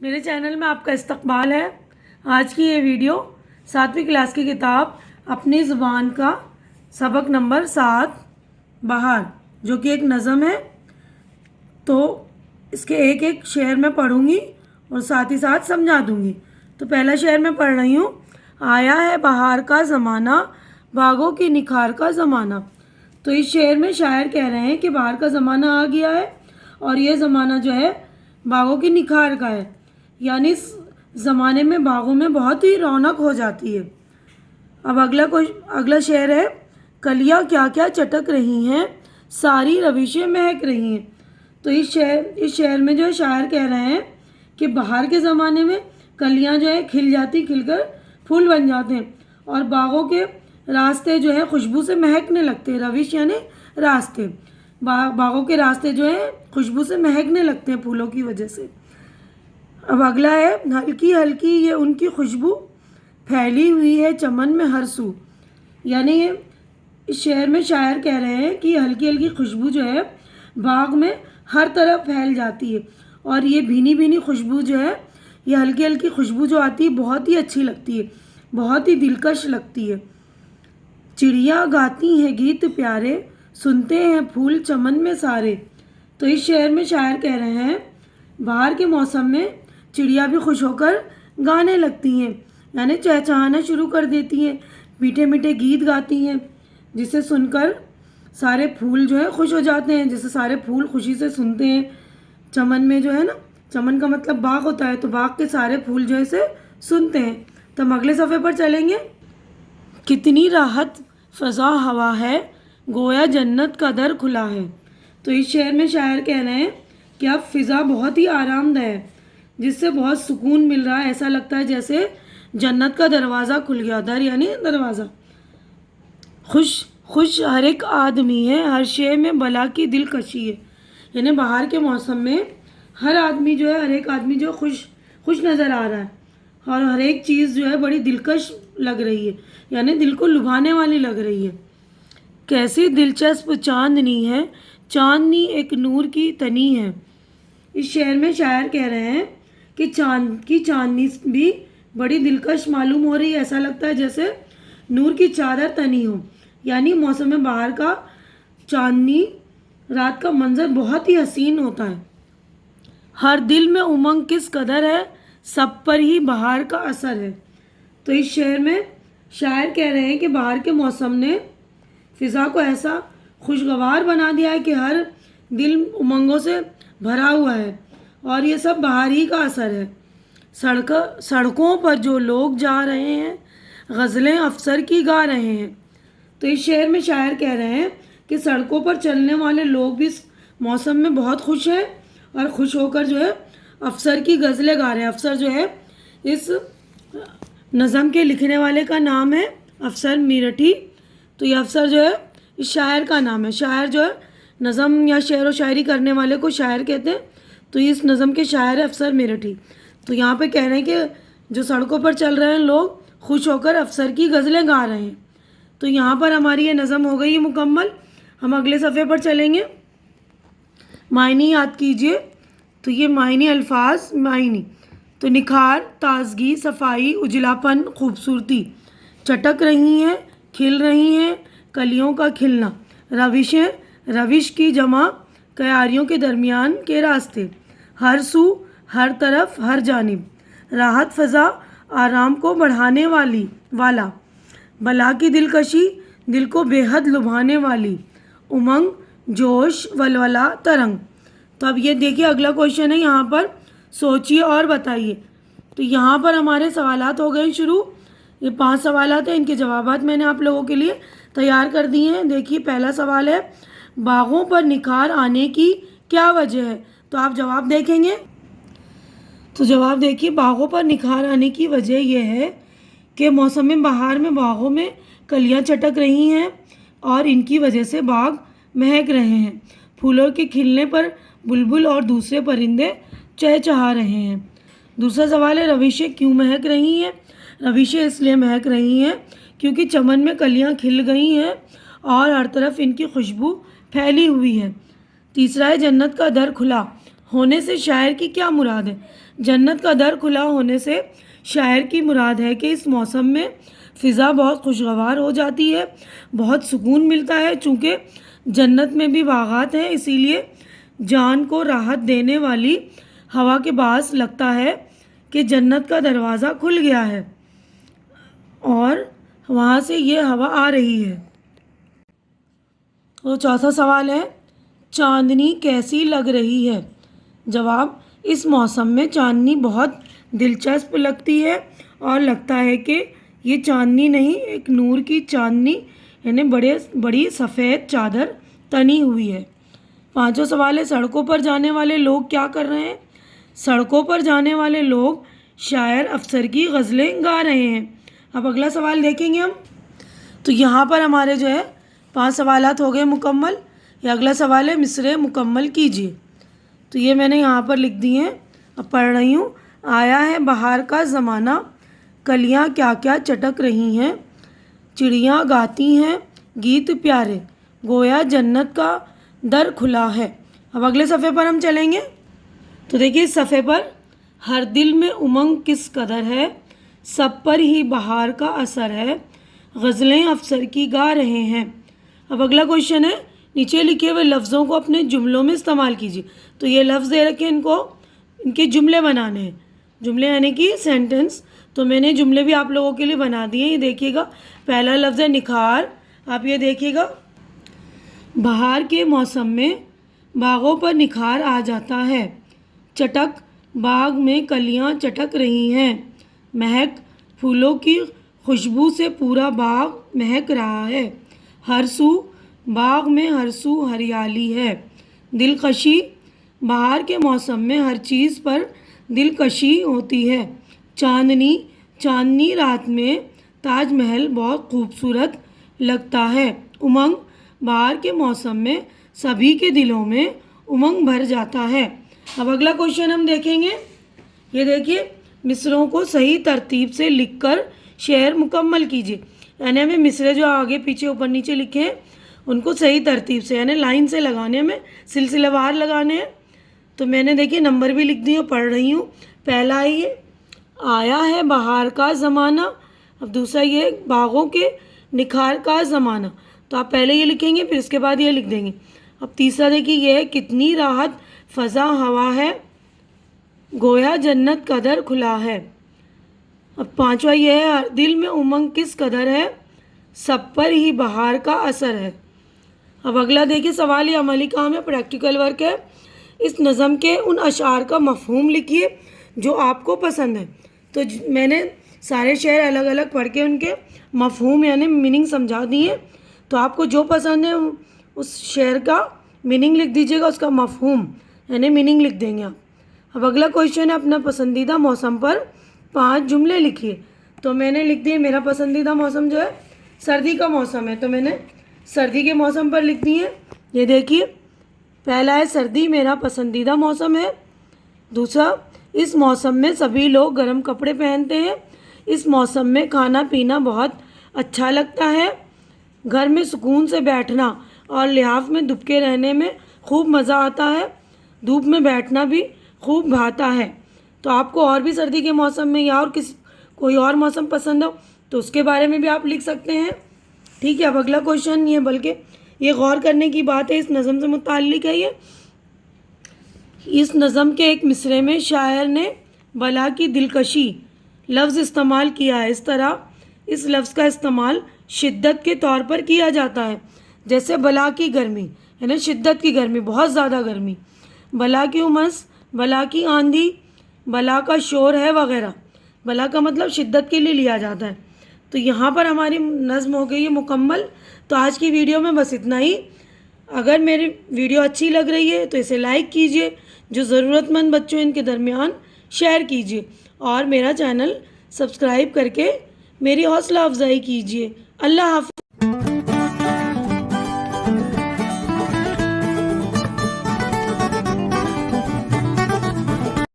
میرے چینل میں آپ کا استقبال ہے۔ آج کی یہ ویڈیو 7ویں کلاس کی کتاب اپنی زبان کا سبق نمبر 7 بہار، جو کہ ایک نظم ہے، تو اس کے ایک ایک شعر میں پڑھوں گی اور ساتھ ہی ساتھ سمجھا دوں گی۔ تو پہلا شعر میں پڑھ رہی ہوں۔ آیا ہے بہار کا زمانہ، باغوں کی نکھار کا زمانہ۔ تو اس شعر میں شاعر کہہ رہے ہیں کہ بہار کا زمانہ آ گیا ہے اور یہ زمانہ جو ہے باغوں کی نکھار کا ہے، یعنی اس زمانے میں باغوں میں بہت ہی رونق ہو جاتی ہے۔ اب اگلا شعر ہے۔ کلیاں کیا کیا چٹک رہی ہیں، ساری روشیں مہک رہی ہیں۔ تو اس شعر میں جو ہے شاعر کہہ رہے ہیں کہ بہار کے زمانے میں کلیاں جو ہے کھل جاتی، کھل کر پھول بن جاتے ہیں اور باغوں کے راستے جو ہے خوشبو سے مہکنے لگتے ہیں۔ روش یعنی راستے، باغوں کے راستے جو ہیں خوشبو سے مہکنے لگتے ہیں پھولوں کی وجہ سے۔ اب اگلا ہے۔ ہلکی ہلکی یہ ان کی خوشبو پھیلی ہوئی ہے چمن میں ہر سو، یعنی اس شعر میں شاعر کہہ رہے ہیں کہ ہلکی ہلکی خوشبو جو ہے باغ میں ہر طرف پھیل جاتی ہے اور یہ بھینی بھینی خوشبو جو ہے، یہ ہلکی ہلکی خوشبو جو آتی ہے بہت ہی اچھی لگتی ہے، بہت ہی دلکش لگتی ہے۔ چڑیا گاتی ہیں گیت پیارے، سنتے ہیں پھول چمن میں سارے۔ تو اس شعر میں شاعر کہہ رہے ہیں بہار کے موسم میں چڑیا بھی خوش ہو کر گانے لگتی ہیں، یعنی چہچہانا شروع کر دیتی ہیں، میٹھے میٹھے گیت گاتی ہیں، جسے سن کر سارے پھول جو ہے خوش ہو جاتے ہیں، جسے سارے پھول خوشی سے سنتے ہیں۔ چمن میں جو ہے نا، چمن کا مطلب باغ ہوتا ہے، تو باغ کے سارے پھول جو ہے اسے سنتے ہیں۔ تو ہم اگلے صفحے پر چلیں گے۔ کتنی راحت فضا ہوا ہے، گویا جنت کا در کھلا ہے۔ تو اس شعر میں شاعر کہہ رہے ہیں کہ اب فضا بہت ہی آرام دہ ہے، جس سے بہت سکون مل رہا ہے، ایسا لگتا ہے جیسے جنت کا دروازہ کھل گیا۔ در یعنی دروازہ۔ خوش ہر ایک آدمی ہے، ہر شے میں بلا کی دلکشی ہے، یعنی بہار کے موسم میں ہر آدمی جو ہے، ہر ایک آدمی جو خوش نظر آ رہا ہے اور ہر ایک چیز جو ہے بڑی دلکش لگ رہی ہے، یعنی دل کو لبھانے والی لگ رہی ہے۔ کیسی دلچسپ چاندنی ہے، چاندنی ایک نور کی تنی ہے۔ اس شعر میں شاعر کہہ رہے ہیں کہ چاند کی چاندنی بھی بڑی دلکش معلوم ہو رہی ہے، ایسا لگتا ہے جیسے نور کی چادر تنی ہو، یعنی موسم بہار کا چاندنی رات کا منظر بہت ہی حسین ہوتا ہے۔ ہر دل میں امنگ کس قدر ہے، سب پر ہی بہار کا اثر ہے۔ تو اس شعر میں شاعر کہہ رہے ہیں کہ بہار کے موسم نے فضا کو ایسا خوشگوار بنا دیا ہے کہ ہر دل امنگوں سے بھرا ہوا ہے اور یہ سب بہار ہی کا اثر ہے۔ سڑکوں پر جو لوگ جا رہے ہیں، غزلیں افسر کی گا رہے ہیں۔ تو اس شعر میں شاعر کہہ رہے ہیں کہ سڑکوں پر چلنے والے لوگ بھی اس موسم میں بہت خوش ہیں اور خوش ہو کر جو ہے افسر کی غزلیں گا رہے ہیں۔ افسر جو ہے اس نظم کے لکھنے والے کا نام ہے افسر میرٹھی۔ تو یہ افسر جو ہے اس شاعر کا نام ہے۔ شاعر جو ہے نظم یا شعر و شاعری کرنے والے کو شاعر کہتے ہیں، تو اس نظم کے شاعر ہے افسر میرٹھی۔ تو یہاں پہ کہہ رہے ہیں کہ جو سڑکوں پر چل رہے ہیں لوگ خوش ہو کر افسر کی غزلیں گا رہے ہیں۔ تو یہاں پر ہماری یہ نظم ہو گئی مکمل۔ ہم اگلے صفحے پر چلیں گے۔ معنی یاد کیجئے۔ تو یہ معنی الفاظ، معنی تو نکھار، تازگی، صفائی، اجلاپن، خوبصورتی۔ چٹک رہی ہیں، کھل رہی ہیں، کلیوں کا کھلنا۔ روشیں، روش کی جمع، کیاریوں کے درمیان کے راستے۔ ہر سو، ہر طرف، ہر جانب۔ راحت فضا، آرام کو بڑھانے والا۔ بلا کی دلکشی، دل کو بے حد لبھانے والی۔ امنگ، جوش، ولولہ، ترنگ۔ تو اب یہ دیکھیے اگلا کوشچن ہے، یہاں پر سوچیے اور بتائیے۔ تو یہاں پر ہمارے سوالات ہو گئے شروع۔ یہ 5 سوالات ہیں، ان کے جوابات میں نے آپ لوگوں کے لیے تیار کر دیے ہیں۔ دیکھیے پہلا سوال ہے، باغوں پر نکھار آنے کی کیا وجہ ہے؟ تو آپ جواب دیکھیں گے۔ تو جواب دیکھیے، باغوں پر نکھار آنے کی وجہ یہ ہے کہ موسم بہار میں باغوں میں کلیاں چٹک رہی ہیں اور ان کی وجہ سے باغ مہک رہے ہیں۔ پھولوں کے کھلنے پر بلبل اور دوسرے پرندے چہچہا رہے ہیں۔ دوسرا سوال ہے، روشیں کیوں مہک رہی ہیں؟ روشیں اس لیے مہک رہی ہیں کیونکہ چمن میں کلیاں کھل گئی ہیں اور ہر طرف ان کی خوشبو پھیلی ہوئی ہے۔ تیسرا ہے، جنت کا در کھلا۔ ہونے سے شاعر کی کیا مراد ہے؟ جنت کا در کھلا ہونے سے شاعر کی مراد ہے کہ اس موسم میں فضا بہت خوشگوار ہو جاتی ہے، بہت سکون ملتا ہے۔ چونکہ جنت میں بھی باغات ہیں، اسی لیے جان کو راحت دینے والی ہوا کے باعث لگتا ہے کہ جنت کا دروازہ کھل گیا ہے اور وہاں سے یہ ہوا آ رہی ہے۔ تو چوتھا سوال ہے، چاندنی کیسی لگ رہی ہے؟ جواب، اس موسم میں چاندنی بہت دلچسپ لگتی ہے اور لگتا ہے کہ یہ چاندنی نہیں، ایک نور کی چاندنی، یعنی بڑی سفید چادر تنی ہوئی ہے۔ پانچواں سوال ہے، سڑکوں پر جانے والے لوگ کیا کر رہے ہیں؟ سڑکوں پر جانے والے لوگ شاعر افسر کی غزلیں گا رہے ہیں۔ اب اگلا سوال دیکھیں گے ہم۔ تو یہاں پر ہمارے جو ہے 5 سوالات ہو گئے مکمل۔ یہ اگلا سوال ہے، مصرعے مکمل کیجیے۔ تو یہ میں نے یہاں پر لکھ دی ہیں، اب پڑھ رہی ہوں۔ آیا ہے بہار کا زمانہ، کلیاں کیا کیا چٹک رہی ہیں، چڑیاں گاتی ہیں گیت پیارے، گویا جنت کا در کھلا ہے۔ اب اگلے صفحے پر ہم چلیں گے۔ تو دیکھیے اس صفحے پر، ہر دل میں امنگ کس قدر ہے، سب پر ہی بہار کا اثر ہے، غزلیں افسر کی گا رہے ہیں۔ اب اگلا کوشچن ہے، نیچے لکھے ہوئے لفظوں کو اپنے جملوں میں استعمال کیجیے۔ تو یہ لفظ دے رکھے، ان کے جملے بنانے ہیں، جملے یعنی کہ سینٹنس۔ تو میں نے جملے بھی آپ لوگوں کے لیے بنا دیے ہیں، یہ دیکھیے گا۔ پہلا لفظ ہے نکھار، آپ یہ دیکھیے گا، بہار کے موسم میں باغوں پر نکھار آ جاتا ہے۔ چٹک، باغ میں کلیاں چٹک رہی ہیں۔ مہک، پھولوں کی خوشبو سے پورا باغ مہک رہا ہے۔ ہر سو، باغ میں ہر سو ہریالی ہے۔ دلکشی، بہار کے موسم میں ہر چیز پر دلکشی ہوتی ہے۔ چاندنی، چاندنی رات میں تاج محل بہت خوبصورت لگتا ہے۔ امنگ، بہار کے موسم میں سبھی کے دلوں میں امنگ بھر جاتا ہے۔ اب اگلا کوشچن ہم دیکھیں گے، یہ دیکھیے، مصرعوں کو صحیح ترتیب سے لکھ کر شعر مکمل کیجیے۔ یعنی ہمیں مصرعے جو آگے پیچھے اوپر نیچے لکھے ہیں ان کو صحیح ترتیب سے، یعنی لائن سے لگانے میں، سلسلہ وار لگانے ہیں۔ تو میں نے دیکھیے نمبر بھی لکھ دیے، پڑھ رہی ہوں۔ پہلا ہے یہ، آیا ہے بہار کا زمانہ۔ اب دوسرا یہ، باغوں کے نکھار کا زمانہ۔ تو آپ پہلے یہ لکھیں گے، پھر اس کے بعد یہ لکھ دیں گے۔ اب تیسرا دیکھیے، یہ ہے، کتنی راحت فضا ہوا ہے، گویا جنت کا در کھلا ہے۔ اب پانچواں یہ ہے، ہر دل میں امنگ کس قدر ہے، سب پر ہی بہار کا اثر ہے۔ اب اگلا دیکھیے، سوال یہ عملی کام ہے، پریکٹیکل ورک ہے۔ اس نظم کے ان اشعار کا مفہوم لکھیے جو آپ کو پسند ہے۔ تو میں نے سارے شعر الگ الگ پڑھ کے ان کے مفہوم یعنی میننگ سمجھا دیے، تو آپ کو جو پسند ہے اس شعر کا میننگ لکھ دیجیے گا، اس کا مفہوم یعنی میننگ لکھ دیں گے آپ۔ اب اگلا کویشچن ہے، اپنا پسندیدہ موسم پر 5 جملے لکھیے۔ تو میں نے لکھ دیے، میرا پسندیدہ موسم جو ہے سردی کا موسم ہے، تو میں نے سردی کے موسم پر لکھ دی ہے۔ یہ دیکھیے، پہلا ہے، سردی میرا پسندیدہ موسم ہے۔ دوسرا، اس موسم میں سبھی لوگ گرم کپڑے پہنتے ہیں۔ اس موسم میں کھانا پینا بہت اچھا لگتا ہے۔ گھر میں سکون سے بیٹھنا اور لحاف میں دبکے رہنے میں خوب مزہ آتا ہے۔ دھوپ میں بیٹھنا بھی خوب بھاتا ہے۔ تو آپ کو اور بھی سردی کے موسم میں یا اور کوئی اور موسم پسند ہو تو اس کے بارے میں بھی آپ لکھ سکتے ہیں۔ ٹھیک ہے، اب اگلا کویشچن یہ، بلکہ یہ غور کرنے کی بات ہے، اس نظم سے متعلق ہے یہ۔ اس نظم کے ایک مصرعے میں شاعر نے بلا کی دلکشی لفظ استعمال کیا ہے۔ اس طرح اس لفظ کا استعمال شدت کے طور پر کیا جاتا ہے، جیسے بلا کی گرمی، یعنی شدت کی گرمی، بہت زیادہ گرمی، بلا کی امس، بلا کی آندھی، بلا کا شور ہے وغیرہ۔ بلا کا مطلب شدت کے لیے لیا جاتا ہے۔ تو یہاں پر ہماری نظم ہو گئی ہے مکمل۔ تو آج کی ویڈیو میں بس اتنا ہی۔ اگر میری ویڈیو اچھی لگ رہی ہے تو اسے لائک کیجیے، جو ضرورت مند بچوں ان کے درمیان شیئر کیجیے، اور میرا چینل سبسکرائب کر کے میری حوصلہ افزائی کیجیے۔ اللہ حافظ۔